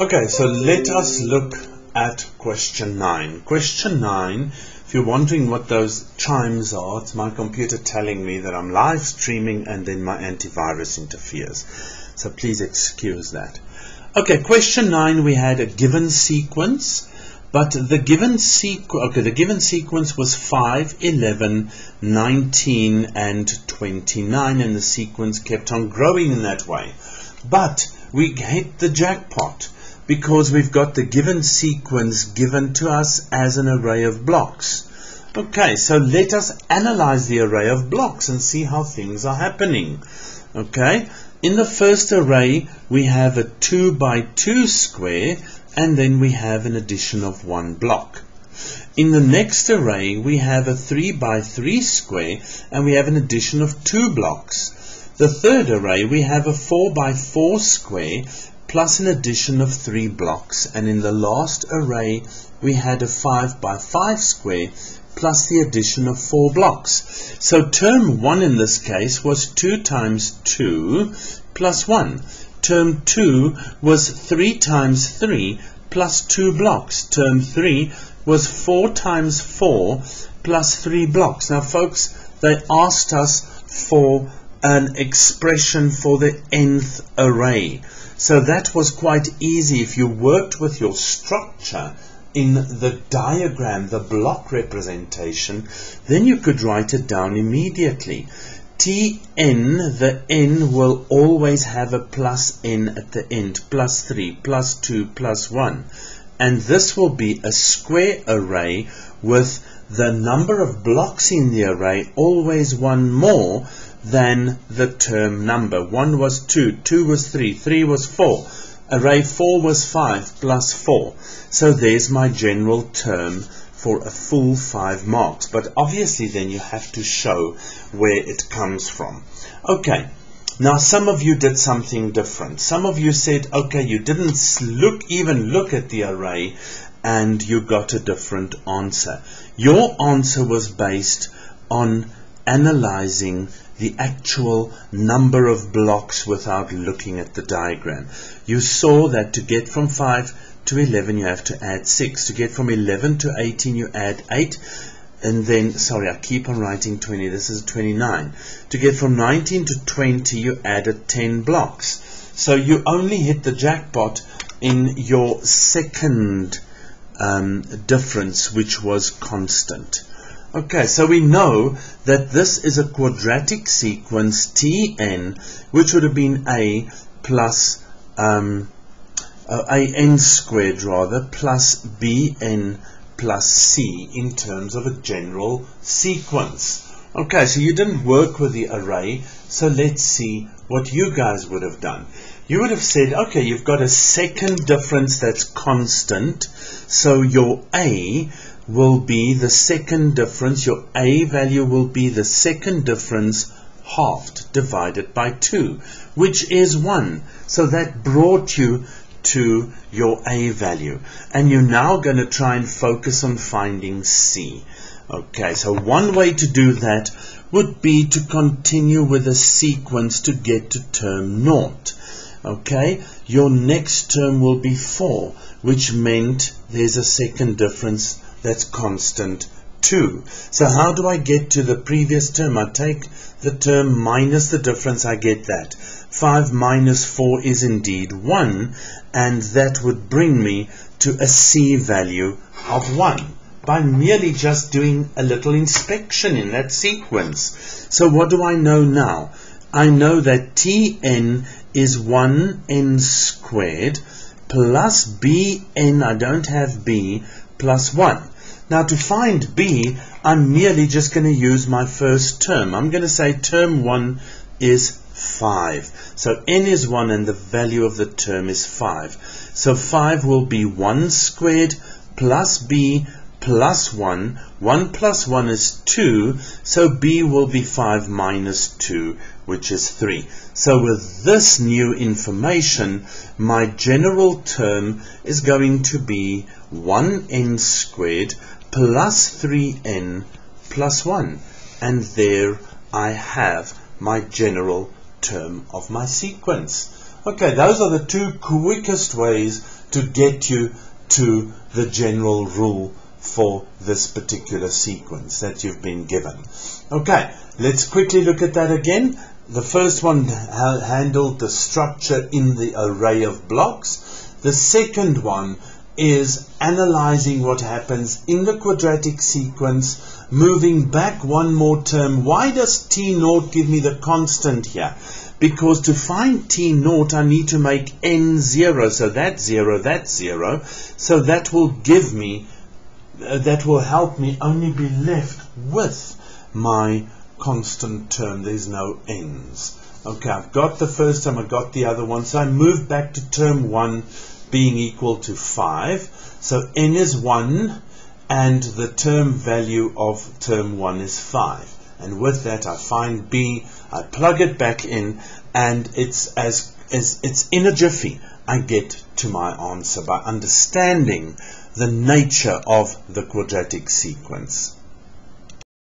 Okay, so let us look at question 9. Question 9, if you're wondering what those chimes are, it's my computer telling me that I'm live streaming and then my antivirus interferes. So please excuse that. Okay, question 9, we had a given sequence, but the given sequence was 5, 11, 19 and 29, and the sequence kept on growing in that way. But we hit the jackpot, because we've got the given sequence given to us as an array of blocks. Okay, so let us analyze the array of blocks and see how things are happening. Okay, in the first array we have a 2 by 2 square, and then we have an addition of 1 block. In the next array we have a 3 by 3 square, and we have an addition of 2 blocks. The third array we have a 4 by 4 square plus an addition of 3 blocks, and in the last array we had a 5 by 5 square plus the addition of 4 blocks. So term 1 in this case was 2 times 2 plus 1. Term 2 was 3 times 3 plus 2 blocks. Term 3 was 4 times 4 plus 3 blocks. Now folks, they asked us for an expression for the nth array. So that was quite easy. If you worked with your structure in the diagram, the block representation, then you could write it down immediately. Tn, the n will always have a plus n at the end, plus 3, plus 2, plus 1. And this will be a square array with the number of blocks in the array always one more than the term number. 1 was 2, 2 was 3, 3 was 4. Array 4 was 5 plus 4. So there's my general term for a full 5 marks. But obviously then you have to show where it comes from. Okay, now some of you did something different. Some of you said, okay, you didn't even look at the array and you got a different answer. Your answer was based on analyzing the actual number of blocks without looking at the diagram. You saw that to get from 5 to 11 you have to add 6. To get from 11 to 18 you add 8. And then, sorry, I keep on writing 20. This is 29. To get from 19 to 20 you added 10 blocks. So you only hit the jackpot in your second difference, which was constant. Okay, so we know that this is a quadratic sequence Tn, which would have been a plus an squared rather, plus bn plus c in terms of a general sequence. Okay, so you didn't work with the array, so let's see what you guys would have done. You would have said, okay, you've got a second difference that's constant, so your a will be the second difference, your a value will be the second difference halved divided by 2, which is 1. So that brought you to your a value. And you're now going to try and focus on finding c. Okay, so one way to do that would be to continue with a sequence to get to term 0. Okay, your next term will be 4, which meant there's a second difference that's constant 2. So how do I get to the previous term? I take the term minus the difference, I get that. 5 minus 4 is indeed 1, and that would bring me to a c value of 1 by merely just doing a little inspection in that sequence. So what do I know now? I know that Tn is 1n squared plus bn, I don't have b, plus 1. Now to find b, I'm merely just going to use my first term. I'm going to say term 1 is 5. So n is 1 and the value of the term is 5. So 5 will be 1 squared plus b plus 1. 1 plus 1 is 2. So b will be 5 minus 2, which is 3. So with this new information, my general term is going to be 1n squared plus 3n plus 1. And there I have my general term of my sequence. Okay, those are the two quickest ways to get you to the general rule for this particular sequence that you've been given. Okay, let's quickly look at that again. The first one handled the structure in the array of blocks. The second one is analyzing what happens in the quadratic sequence, moving back one more term. Why does T0 give me the constant here? Because to find T0 I need to make n 0, so that's 0, that's 0. So that will give me, that will help me only be left with my constant term. There's no n's. Okay, I've got the first term, I've got the other one, so I move back to term 1 being equal to 5. So n is 1 and the term value of term 1 is 5. And with that I find b, I plug it back in, and it's in a jiffy I get to my answer by understanding the nature of the quadratic sequence.